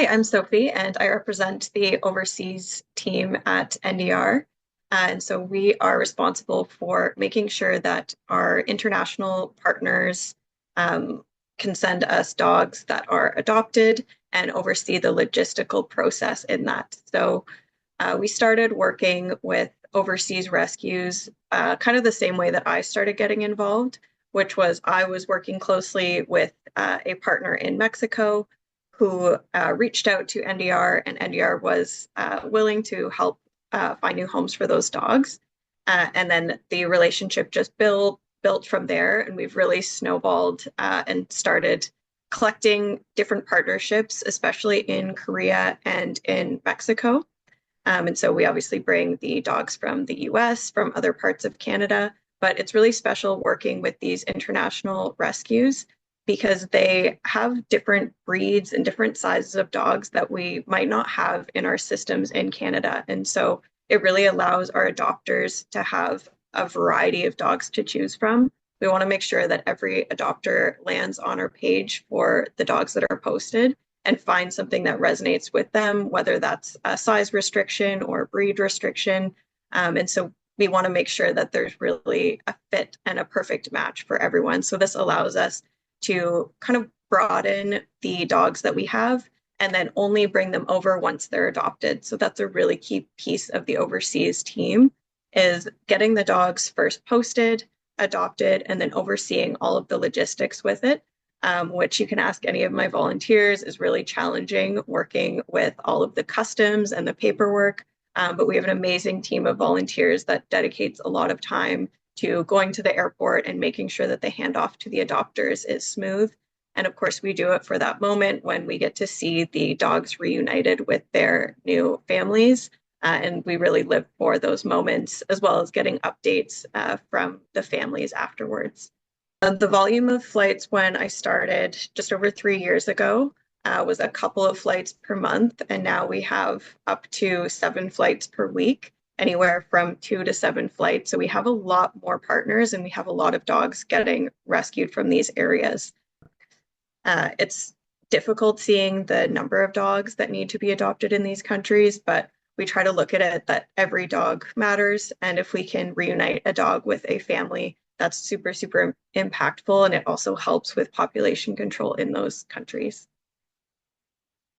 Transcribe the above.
Hi, I'm Sophie, and I represent the overseas team at NDR. And so we are responsible for making sure that our international partners um, can send us dogs that are adopted and oversee the logistical process in that. So we started working with overseas rescues kind of the same way that I started getting involved, which was I was working closely with a partner in Mexico who reached out to NDR, and NDR was willing to help find new homes for those dogs. And then the relationship just built from there, and we've really snowballed and started collecting different partnerships, especially in Korea and in Mexico. And so we obviously bring the dogs from the US, from other parts of Canada, but it's really special working with these international rescues because they have different breeds and different sizes of dogs that we might not have in our systems in Canada. And so it really allows our adopters to have a variety of dogs to choose from. We want to make sure that every adopter lands on our page for the dogs that are posted and find something that resonates with them, whether that's a size restriction or breed restriction. And so we want to make sure that there's really a fit and a perfect match for everyone. So this allows us to kind of broaden the dogs that we have and then only bring them over once they're adopted. So that's a really key piece of the overseas team is getting the dogs first posted, adopted, and then overseeing all of the logistics with it which you can ask any of my volunteers is really challenging working with all of the customs and the paperwork. But we have an amazing team of volunteers that dedicates a lot of time to going to the airport and making sure that the handoff to the adopters is smooth. And of course, we do it for that moment when we get to see the dogs reunited with their new families. And we really live for those moments as well as getting updates from the families afterwards. The volume of flights when I started just over 3 years ago was a couple of flights per month, and now we have up to 7 flights per week, anywhere from 2 to 7 flights. So we have a lot more partners, and we have a lot of dogs getting rescued from these areas. It's difficult seeing the number of dogs that need to be adopted in these countries, but we try to look at it that every dog matters, and if we can reunite a dog with a family, that's super, super impactful, and it also helps with population control in those countries.